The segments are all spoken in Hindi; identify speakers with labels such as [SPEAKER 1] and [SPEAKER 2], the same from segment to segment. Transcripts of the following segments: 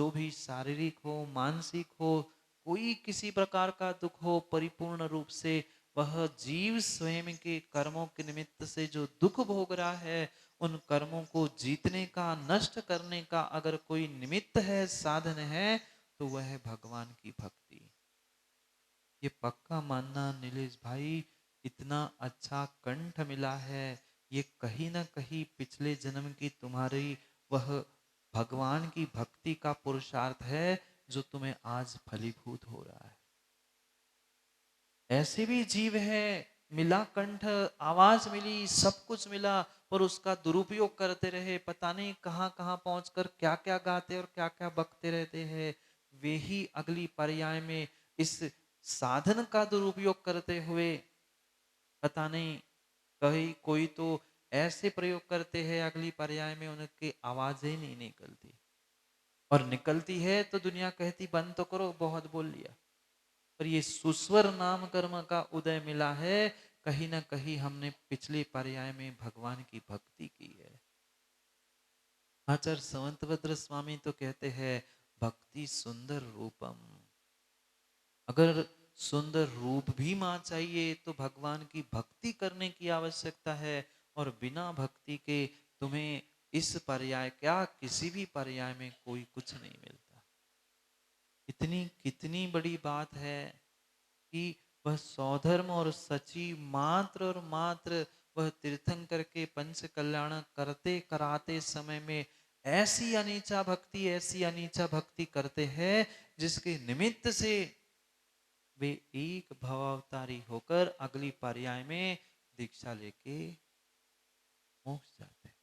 [SPEAKER 1] जो भी शारीरिक हो, मानसिक हो, कोई किसी प्रकार का दुख हो, परिपूर्ण रूप से वह जीव स्वयं के कर्मों के निमित्त से जो दुख भोग रहा है, उन कर्मों को जीतने का, नष्ट करने का अगर कोई निमित्त है, साधन है, तो वह है भगवान की भक्ति। ये पक्का मानना नीलेश भाई, इतना अच्छा कंठ मिला है, ये कहीं ना कहीं पिछले जन्म की तुम्हारी वह भगवान की भक्ति का पुरुषार्थ है, जो तुम्हें आज फलीभूत हो रहा है। ऐसे भी जीव है, मिला कंठ, आवाज मिली, सब कुछ मिला, पर उसका दुरुपयोग करते रहे, पता नहीं कहां कहां पहुंचकर क्या क्या गाते और क्या क्या बकते रहते हैं। वे ही अगली पर्याय में इस साधन का दुरुपयोग करते हुए, पता नहीं कहीं कोई तो ऐसे प्रयोग करते हैं, अगली पर्याय में उनकी आवाजें नहीं निकलती, और निकलती है तो दुनिया कहती बंद तो करो, बहुत बोल लिया। पर ये सुस्वर नाम कर्म का उदय मिला है, कहीं ना कहीं हमने पिछले पर्याय में भगवान की भक्ति की है। आचार्य संवतभद्र स्वामी तो कहते हैं, भक्ति सुंदर रूपम। अगर सुंदर रूप भी मां चाहिए तो भगवान की भक्ति करने की आवश्यकता है, और बिना भक्ति के तुम्हें इस पर्याय क्या किसी भी पर्याय में कोई कुछ नहीं मिलता। इतनी कितनी बड़ी बात है कि वह सौधर्म और सची मात्र और मात्र वह तीर्थंकर के पंच कल्याण करते कराते समय में ऐसी अनीचा भक्ति, ऐसी अनीचा भक्ति करते हैं, जिसके निमित्त से वे एक भवावतारी होकर अगली पर्याय में दीक्षा लेके मोक्ष जाते हैं।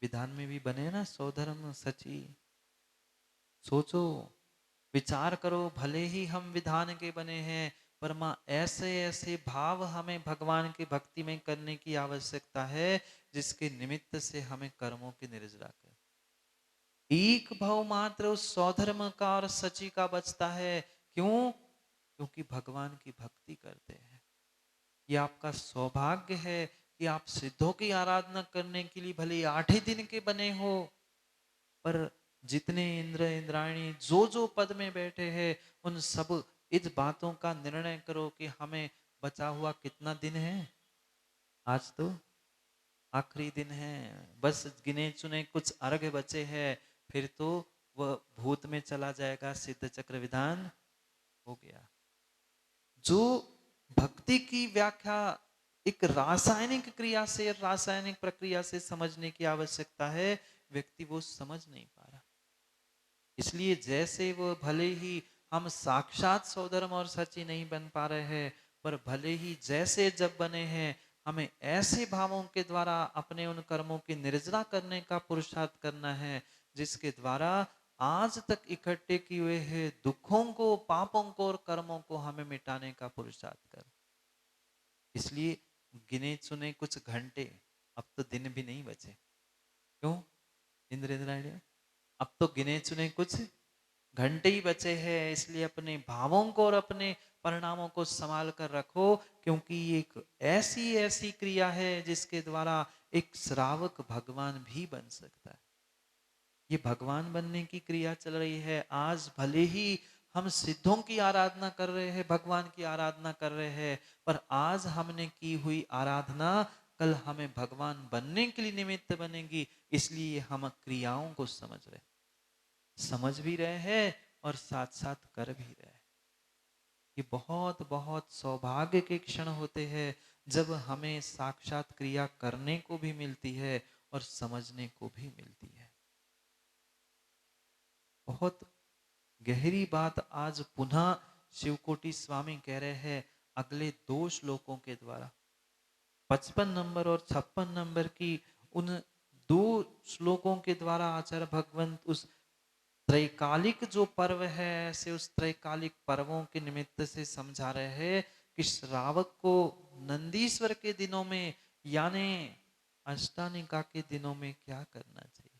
[SPEAKER 1] विधान में भी बने ना सौधर्म सची। सोचो, विचार करो, भले ही हम विधान के बने हैं, पर मां ऐसे ऐसे भाव हमें भगवान की भक्ति में करने की आवश्यकता है, जिसके निमित्त से हमें कर्मों की निर्जरा कर। एक भाव मात्र उस सौधर्म का और सची का बचता है। क्यों? क्योंकि भगवान की भक्ति करते हैं। ये आपका सौभाग्य है कि आप सिद्धों की आराधना करने के लिए भले 8 ही दिन के बने हो, पर जितने इंद्र इंद्रायणी जो जो पद में बैठे हैं, उन सब इस बातों का निर्णय करो कि हमें बचा हुआ कितना दिन है। आज तो आखिरी दिन है, बस गिने चुने कुछ अर्घ बचे हैं, फिर तो वह भूत में चला जाएगा, सिद्ध चक्र विधान हो गया। जो भक्ति की व्याख्या एक रासायनिक क्रिया से, रासायनिक प्रक्रिया से समझने की आवश्यकता है, व्यक्ति वो समझ नहीं पा रहा। इसलिए जैसे वो भले ही हम साक्षात सौधर्म और सची नहीं बन पा रहे हैं, पर भले ही जैसे जब बने हैं, हमें ऐसे भावों के द्वारा अपने उन कर्मों की निर्जरा करने का पुरुषार्थ करना है, जिसके द्वारा आज तक इकट्ठे किए हुए हैं दुखों को, पापों को और कर्मों को हमें मिटाने का पुरुषार्थ कर। इसलिए गिने चुने कुछ घंटे, अब तो दिन भी नहीं बचे। क्यों इंद्र इंद्रायणी? अब तो गिने चुने कुछ घंटे ही बचे हैं, इसलिए अपने भावों को और अपने परिणामों को संभाल कर रखो, क्योंकि ये एक ऐसी ऐसी क्रिया है जिसके द्वारा एक श्रावक भगवान भी बन सकता है। ये भगवान बनने की क्रिया चल रही है। आज भले ही हम सिद्धों की आराधना कर रहे हैं, भगवान की आराधना कर रहे हैं, पर आज हमने की हुई आराधना कल हमें भगवान बनने के लिए निमित्त बनेगी। इसलिए हम क्रियाओं को समझ भी रहे हैं और साथ साथ कर भी रहे हैं। ये बहुत बहुत सौभाग्य के क्षण होते हैं, जब हमें साक्षात क्रिया करने को भी मिलती है और समझने को भी मिलती है। बहुत गहरी बात आज पुनः शिवकोटि स्वामी कह रहे हैं, अगले 2 श्लोकों के द्वारा। 55 नंबर और 56 नंबर की उन 2 श्लोकों के द्वारा आचार्य भगवंत उस त्रैकालिक जो पर्व है, ऐसे उस त्रैकालिक पर्वों के निमित्त से समझा रहे हैं कि श्रावक को नंदीश्वर के दिनों में, यानी अष्टानिका के दिनों में क्या करना चाहिए।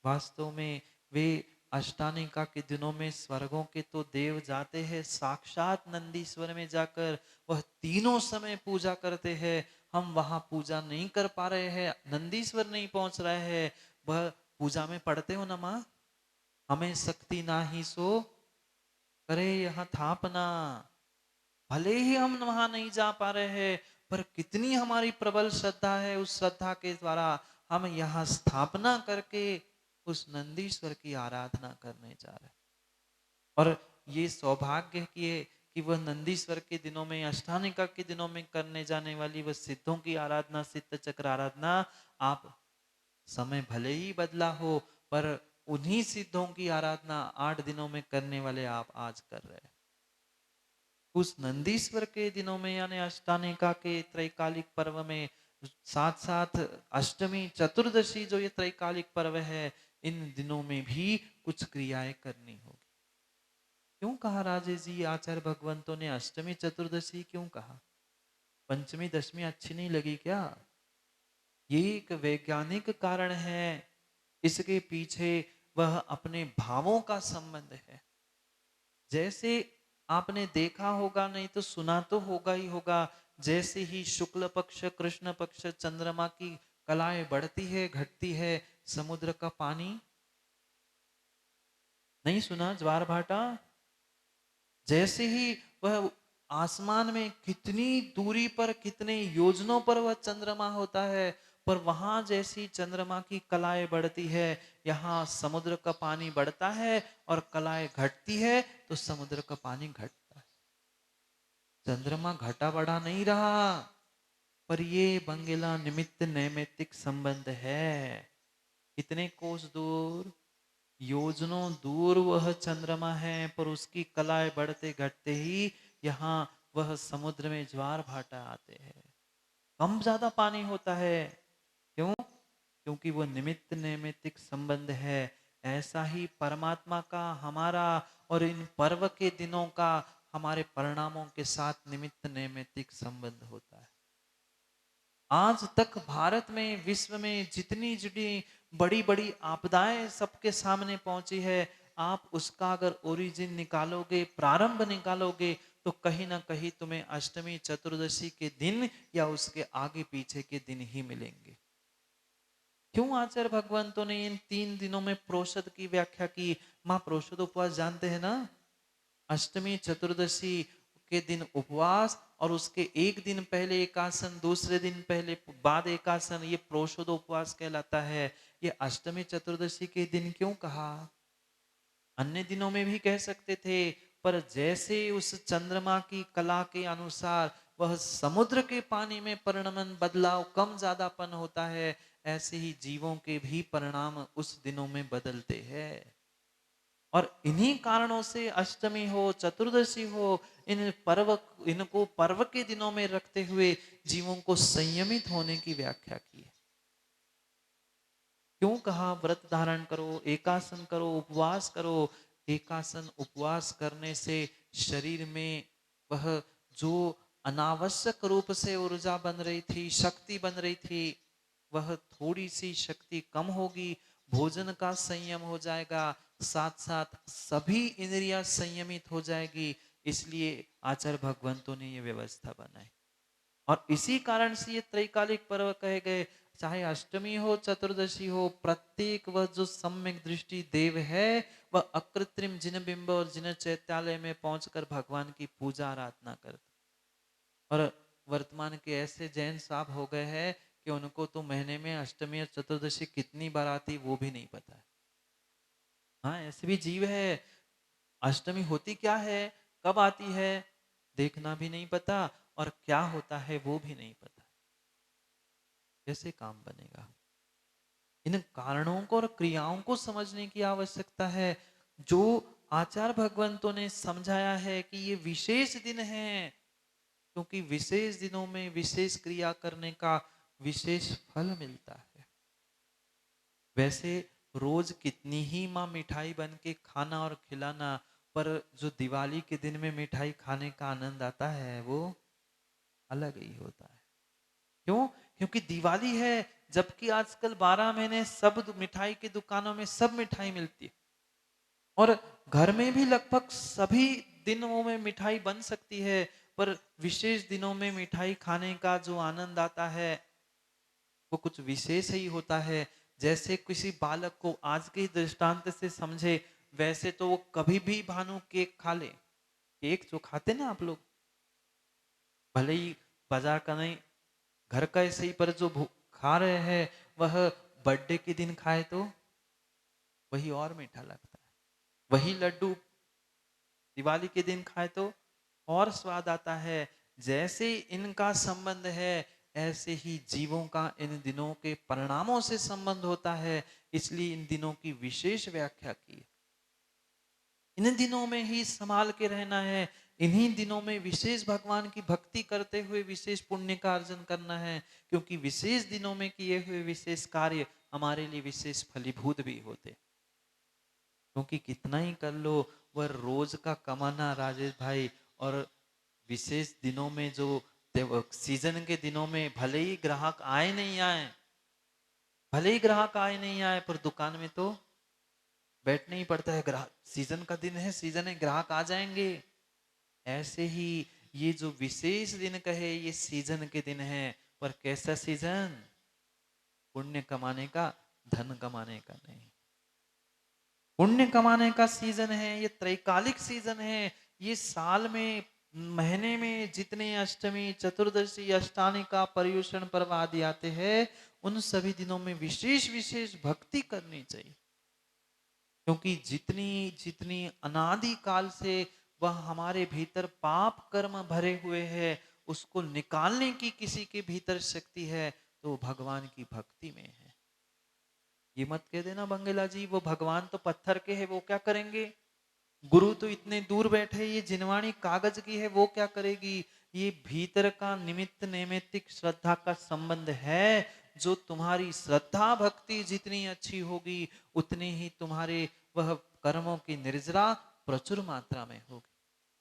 [SPEAKER 1] वास्तव में वे अष्टानिका के दिनों में स्वर्गों के तो देव जाते हैं, साक्षात नंदीश्वर में जाकर वह तीनों समय पूजा करते हैं। हम वहां पूजा नहीं कर पा रहे हैं, नंदीश्वर नहीं पहुंच रहे हैं। वह पूजा में पढ़ते हो ना माँ, हमें शक्ति ना ही सो करे यहाँ थापना। भले ही हम वहां नहीं जा पा रहे हैं, पर कितनी हमारी प्रबल श्रद्धा है, उस श्रद्धा के द्वारा हम यहाँ स्थापना करके उस नंदीश्वर की आराधना करने जा रहे हैं। और ये सौभाग्य कि वह नंदीश्वर के दिनों में, अष्टानिका के दिनों में करने जाने वाली वह सिद्धों की आराधना, सिद्ध चक्र आराधना, आप समय भले ही बदला हो, पर उन्हीं सिद्धों की आराधना 8 दिनों में करने वाले आप आज कर रहे हैं। उस नंदीश्वर के दिनों में यानी अष्टानिका के त्रैकालिक पर्व में, साथ साथ अष्टमी चतुर्दशी जो ये त्रैकालिक पर्व है, इन दिनों में भी कुछ क्रियाएं करनी होगी। क्यों कहा राजेश जी आचार्य भगवंतों ने अष्टमी चतुर्दशी क्यों कहा? पंचमी दशमी अच्छी नहीं लगी क्या? ये एक वैज्ञानिक कारण है। इसके पीछे वह अपने भावों का संबंध है। जैसे आपने देखा होगा, नहीं तो सुना तो होगा ही होगा, जैसे ही शुक्ल पक्ष कृष्ण पक्ष चंद्रमा की कलाएं बढ़ती है घटती है, समुद्र का पानी नहीं सुना, ज्वार भाटा। जैसे ही वह आसमान में कितनी दूरी पर, कितने योजनों पर वह चंद्रमा होता है, पर वहां जैसी चंद्रमा की कलाएं बढ़ती है, यहाँ समुद्र का पानी बढ़ता है और कलाएं घटती है तो समुद्र का पानी घटता है। चंद्रमा घटा बढ़ा नहीं रहा, पर ये बंगेला निमित्त नैमित्तिक संबंध है। कितने कोस दूर, योजनों दूर वह चंद्रमा है, पर उसकी कलाएं बढ़ते घटते ही यहाँ वह समुद्र में ज्वार भाटा आते हैं, कम ज्यादा पानी होता है। क्यों? क्योंकि वो निमित्त नैमित्तिक संबंध है। ऐसा ही परमात्मा का हमारा और इन पर्व के दिनों का हमारे परिणामों के साथ निमित्त नैमित्तिक संबंध होता है। आज तक भारत में, विश्व में जितनी जितनी बड़ी बड़ी आपदाएं सबके सामने पहुंची है, आप उसका अगर ओरिजिन निकालोगे, प्रारंभ निकालोगे, तो कहीं ना कहीं तुम्हें अष्टमी चतुर्दशी के दिन या उसके आगे पीछे के दिन ही मिलेंगे। क्यों आचार्य भगवंतों ने इन 3 दिनों में प्रोषद की व्याख्या की? माँ प्रोषद उपवास जानते हैं ना? अष्टमी चतुर्दशी के दिन उपवास, और उसके एक दिन पहले एकासन, दूसरे दिन पहले बाद एकासन, ये प्रोषद उपवास कहलाता है। ये अष्टमी चतुर्दशी के दिन क्यों कहा? अन्य दिनों में भी कह सकते थे, पर जैसे उस चंद्रमा की कला के अनुसार वह समुद्र के पानी में परिणमन, बदलाव, कम ज्यादापन होता है, ऐसे ही जीवों के भी परिणाम उस दिनों में बदलते हैं। और इन्हीं कारणों से अष्टमी हो, चतुर्दशी हो, इनको पर्व के दिनों में रखते हुए जीवों को संयमित होने की व्याख्या की है। क्यों कहा व्रत धारण करो, एकासन करो, उपवास करो? एकासन उपवास करने से शरीर में वह जो अनावश्यक रूप से ऊर्जा बन रही थी, शक्ति बन रही थी, वह थोड़ी सी शक्ति कम होगी, भोजन का संयम हो जाएगा, साथ साथ सभी इंद्रियां संयमित हो जाएगी। इसलिए आचार्य भगवंतों ने ये व्यवस्था बनाई। और इसी कारण से ये त्रैकालिक पर्व कहे गए। चाहे अष्टमी हो, चतुर्दशी हो, प्रत्येक वह जो सम्यक दृष्टि देव है, वह अकृत्रिम जिन बिंब और जिन चैत्यालय में पहुंचकर भगवान की पूजा आराधना करते। और वर्तमान के ऐसे जैन साहब हो गए हैं कि उनको तो महीने में अष्टमी और चतुर्दशी कितनी बार आती वो भी नहीं पता है। हाँ, ऐसे भी जीव है। अष्टमी होती क्या है, कब आती है, देखना भी नहीं पता, और क्या होता है वो भी नहीं पता। कैसे काम बनेगा? इन कारणों को और क्रियाओं को समझने की आवश्यकता है, जो आचार्य भगवंतों ने समझाया है कि ये विशेष दिन है, क्योंकि विशेष दिनों में विशेष क्रिया करने का विशेष फल मिलता है। वैसे रोज कितनी ही माँ मिठाई बन के खाना और खिलाना, पर जो दिवाली के दिन में मिठाई खाने का आनंद आता है वो अलग ही होता है। क्यों? क्योंकि दिवाली है, जबकि आजकल 12 महीने सब मिठाई की दुकानों में सब मिठाई मिलती है, और घर में भी लगभग सभी दिनों में मिठाई बन सकती है, पर विशेष दिनों में मिठाई खाने का जो आनंद आता है वो कुछ विशेष ही होता है। जैसे किसी बालक को आज के दृष्टांत से समझे, वैसे तो वो कभी भी भानु केक खा ले, केक जो खाते ना आप लोग, भले ही बाजार का नहीं, घर का ऐसे ही, पर जो खा रहे हैं वह बर्थडे के दिन खाए तो वही और मीठा लगता है। वही लड्डू दिवाली के दिन खाए तो और स्वाद आता है। जैसे इनका संबंध है, ऐसे ही जीवों का इन दिनों के परिणामों से संबंध होता है। इसलिए इन दिनों की विशेष व्याख्या की। इन दिनों में ही संभाल के रहना है, इन्हीं दिनों में विशेष भगवान की भक्ति करते हुए विशेष पुण्य का अर्जन करना है, क्योंकि विशेष दिनों में किए हुए विशेष कार्य हमारे लिए विशेष फलीभूत भी होते। क्योंकि कितना ही कर लो, वह रोज का कमाना राजेश भाई, और विशेष दिनों में जो सीजन के दिनों में भले ही ग्राहक आए नहीं आए, भले ही ग्राहक आए नहीं आए, पर दुकान में तो बैठना ही पड़ता है। ग्राहक, सीजन का दिन है, सीजन है, ग्राहक आ जाएंगे। ऐसे ही ये जो विशेष दिन कहे, ये सीजन के दिन है, पर कैसा सीजन? पुण्य कमाने का, धन कमाने का नहीं। पुण्य कमाने का सीजन है, ये त्रैकालिक सीजन है। ये साल में, महीने में जितने अष्टमी, चतुर्दशी, अष्टानिका, पर्युषण पर्व आदि आते हैं, उन सभी दिनों में विशेष विशेष भक्ति करनी चाहिए। क्योंकि जितनी जितनी अनादि काल से वह हमारे भीतर पाप कर्म भरे हुए हैं, उसको निकालने की किसी के भीतर शक्ति है, तो भगवान की भक्ति में है। ये मत कह देना बंगेला जी, वो भगवान तो पत्थर के है, वो क्या करेंगे? गुरु तो इतने दूर बैठे, ये जिनवाणी कागज की है, वो क्या करेगी? ये भीतर का निमित्त नैमित्तिक श्रद्धा का संबंध है। जो तुम्हारी श्रद्धा भक्ति जितनी अच्छी होगी, उतनी ही तुम्हारे वह कर्मों की निर्जरा प्रचुर मात्रा में होगी,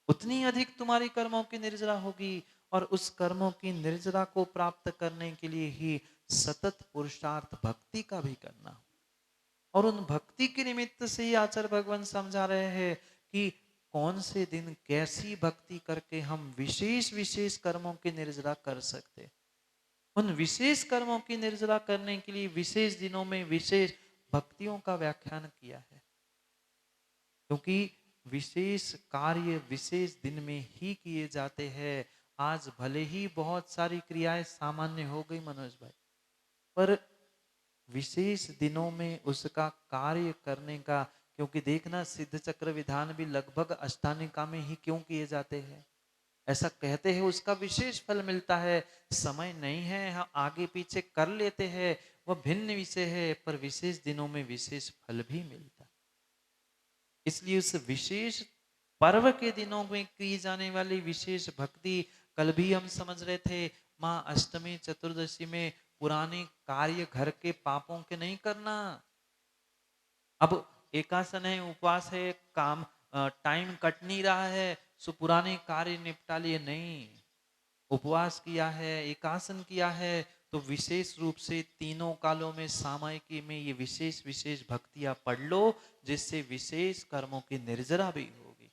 [SPEAKER 1] उतनी अधिक तुम्हारी कर्मों की निर्जरा होगी। और उस कर्मों की निर्जरा को प्राप्त करने के लिए ही सतत पुरुषार्थ भक्ति का भी करना। और उन भक्ति के निमित्त से ही आचार्य भगवान समझा रहे हैं कि कौन से दिन कैसी भक्ति करके हम विशेष विशेष कर्मों की निर्जरा कर सकते। उन विशेष कर्मों की निर्जरा करने के लिए विशेष दिनों में विशेष भक्तियों का व्याख्यान किया है। क्योंकि विशेष कार्य विशेष दिन में ही किए जाते हैं। आज भले ही बहुत सारी क्रियाएं सामान्य हो गई मनोज भाई, पर विशेष दिनों में उसका कार्य करने का, क्योंकि देखना सिद्ध चक्र विधान भी लगभग अष्टानिका में ही क्यों किए जाते हैं? ऐसा कहते हैं उसका विशेष फल मिलता है। समय नहीं है, हम आगे पीछे कर लेते हैं, वह भिन्न विषय है, पर विशेष दिनों में विशेष फल भी मिलता है। इसलिए उस विशेष पर्व के दिनों में की जाने वाली विशेष भक्ति, कल भी हम समझ रहे थे, माँ अष्टमी चतुर्दशी में पुराने कार्य घर के पापों के नहीं करना। अब एकासन है, उपवास है, काम टाइम कट नहीं रहा है, सो पुराने कार्य निपटा लिए नहीं। उपवास किया है, एकासन किया है, तो विशेष रूप से तीनों कालों में सामायिकी में ये विशेष विशेष भक्तियां पढ़ लो, जिससे विशेष कर्मों की निर्जरा भी होगी।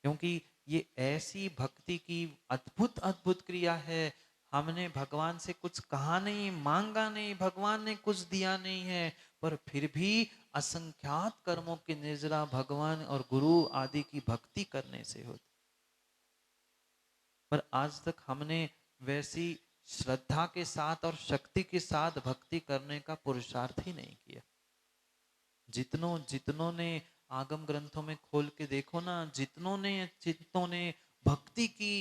[SPEAKER 1] क्योंकि ये ऐसी भक्ति की अद्भुत अद्भुत क्रिया है। हमने भगवान से कुछ कहा नहीं, मांगा नहीं, भगवान ने कुछ दिया नहीं है, पर फिर भी असंख्यात कर्मों की निर्जरा भगवान और गुरु आदि की भक्ति करने से होती। पर आज तक हमने वैसी श्रद्धा के साथ और शक्ति के साथ भक्ति करने का पुरुषार्थ ही नहीं किया। जितनों जितनों ने आगम ग्रंथों में खोल के देखो ना, जितनों ने भक्ति की,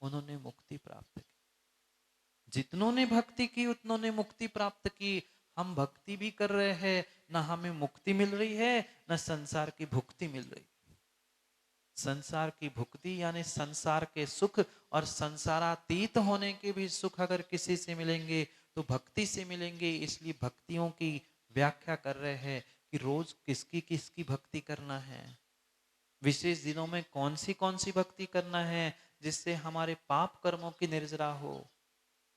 [SPEAKER 1] उन्होंने मुक्ति प्राप्त की। जितनों ने भक्ति की, उतनों ने मुक्ति प्राप्त की। हम भक्ति भी कर रहे हैं, ना हमें मुक्ति मिल रही है, ना संसार की भुक्ति मिल रही। संसार की भुक्ति यानी संसार के सुख और संसारातीत होने के भी सुख अगर किसी से मिलेंगे तो भक्ति से मिलेंगे। इसलिए भक्तियों की व्याख्या कर रहे हैं कि रोज किसकी किसकी भक्ति करना है, विशेष दिनों में कौन सी भक्ति करना है, जिससे हमारे पाप कर्मों की निर्जरा हो।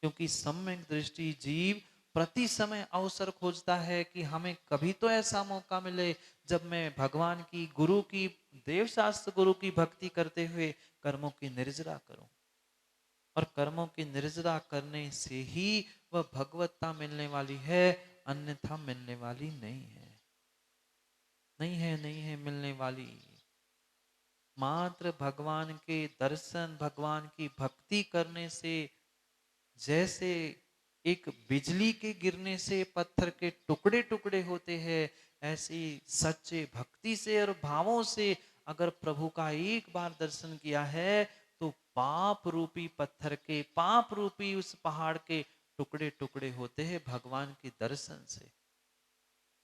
[SPEAKER 1] क्योंकि सम्यक दृष्टि जीव प्रति समय अवसर खोजता है कि हमें कभी तो ऐसा मौका मिले जब मैं भगवान की, गुरु की, देव शास्त्र गुरु की भक्ति करते हुए कर्मों की निर्जरा करूं। और कर्मों की निर्जरा करने से ही वह भगवत्ता मिलने वाली है, अन्यथा मिलने वाली नहीं है। नहीं है मिलने वाली। मात्र भगवान के दर्शन, भगवान की भक्ति करने से, जैसे एक बिजली के गिरने से पत्थर के टुकड़े टुकड़े होते हैं, ऐसे ही सच्चे भक्ति से और भावों से अगर प्रभु का एक बार दर्शन किया है, तो पाप रूपी पत्थर के, पाप रूपी उस पहाड़ के टुकड़े टुकड़े होते हैं भगवान के दर्शन से।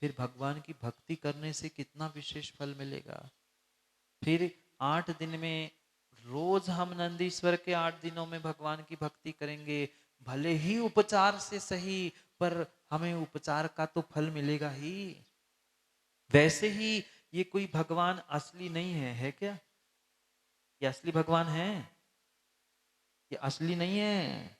[SPEAKER 1] फिर भगवान की भक्ति करने से कितना विशेष फल मिलेगा। फिर 8 दिन में, रोज हम नंदीश्वर के 8 दिनों में भगवान की भक्ति करेंगे, भले ही उपचार से सही, पर हमें उपचार का तो फल मिलेगा ही। वैसे ही ये कोई भगवान असली नहीं है क्या? ये असली भगवान है? ये असली नहीं है।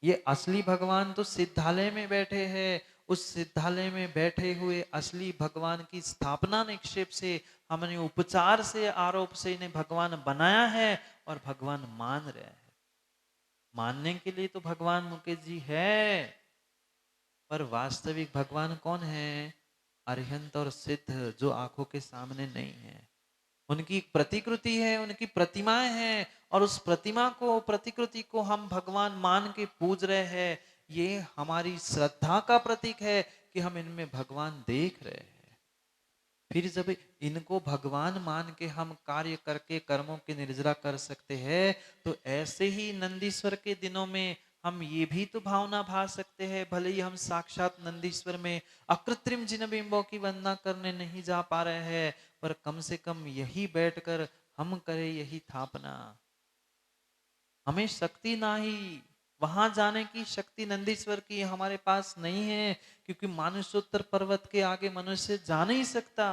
[SPEAKER 1] ये असली भगवान तो सिद्धालय में बैठे हैं। उस सिद्धालय में बैठे हुए असली भगवान की स्थापना निक्षेप से, हमने उपचार से, आरोप से इन्हें भगवान बनाया है और भगवान मान रहे हैं। मानने के लिए तो भगवान मुकेश जी है, पर वास्तविक भगवान कौन है? अरिहंत और सिद्ध, जो आंखों के सामने नहीं है। उनकी प्रतिकृति है, उनकी प्रतिमाएं हैं, और उस प्रतिमा को, प्रतिकृति को हम भगवान मान के पूज रहे हैं। ये हमारी श्रद्धा का प्रतीक है कि हम इनमें भगवान देख रहे हैं। फिर जब इनको भगवान मान के हम कार्य करके कर्मों की निर्जरा कर सकते हैं, तो ऐसे ही नंदीश्वर के दिनों में हम ये भी तो भावना भा सकते हैं, भले ही हम साक्षात नंदीश्वर में अकृत्रिम जिन बिंबों की वंदना करने नहीं जा पा रहे हैं, पर कम से कम यही बैठकर हम करें यही थापना। हमें शक्ति ना ही, वहां जाने की शक्ति नंदीश्वर की हमारे पास नहीं है, क्योंकि मानसोत्तर पर्वत के आगे मनुष्य जा नहीं सकता।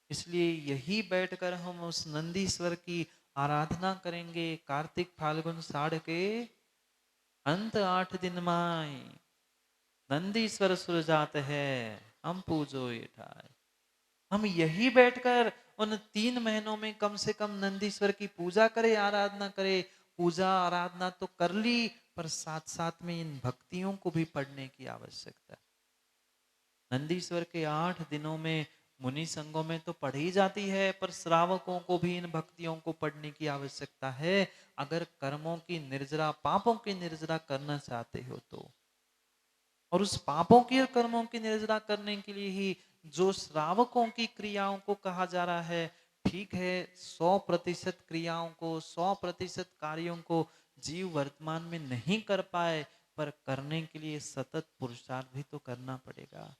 [SPEAKER 1] इसलिए यही बैठकर हम उस नंदीश्वर की आराधना करेंगे। कार्तिक फाल्गुन साढ़ के अंत 8 दिन माय नंदीश्वर सुरजात है, हम पूजो ये ठाय। हम यही बैठकर उन 3 महीनों में कम से कम नंदीश्वर की पूजा करें, आराधना करें। पूजा आराधना तो कर ली, पर साथ साथ में इन भक्तियों को भी पढ़ने की आवश्यकता है। नंदीश्वर के 8 दिनों में मुनि संघों में तो पढ़ी जाती है, पर श्रावकों को भी इन भक्तियों को पढ़ने की आवश्यकता है, अगर कर्मों की निर्जरा, पापों की निर्जरा करना चाहते हो तो। और उस पापों की और कर्मों की निर्जरा करने के लिए ही जो श्रावकों की क्रियाओं को कहा जा रहा है, ठीक है, 100% क्रियाओं को, 100% कार्यों को जीव वर्तमान में नहीं कर पाए, पर करने के लिए सतत पुरुषार्थ भी तो करना पड़ेगा।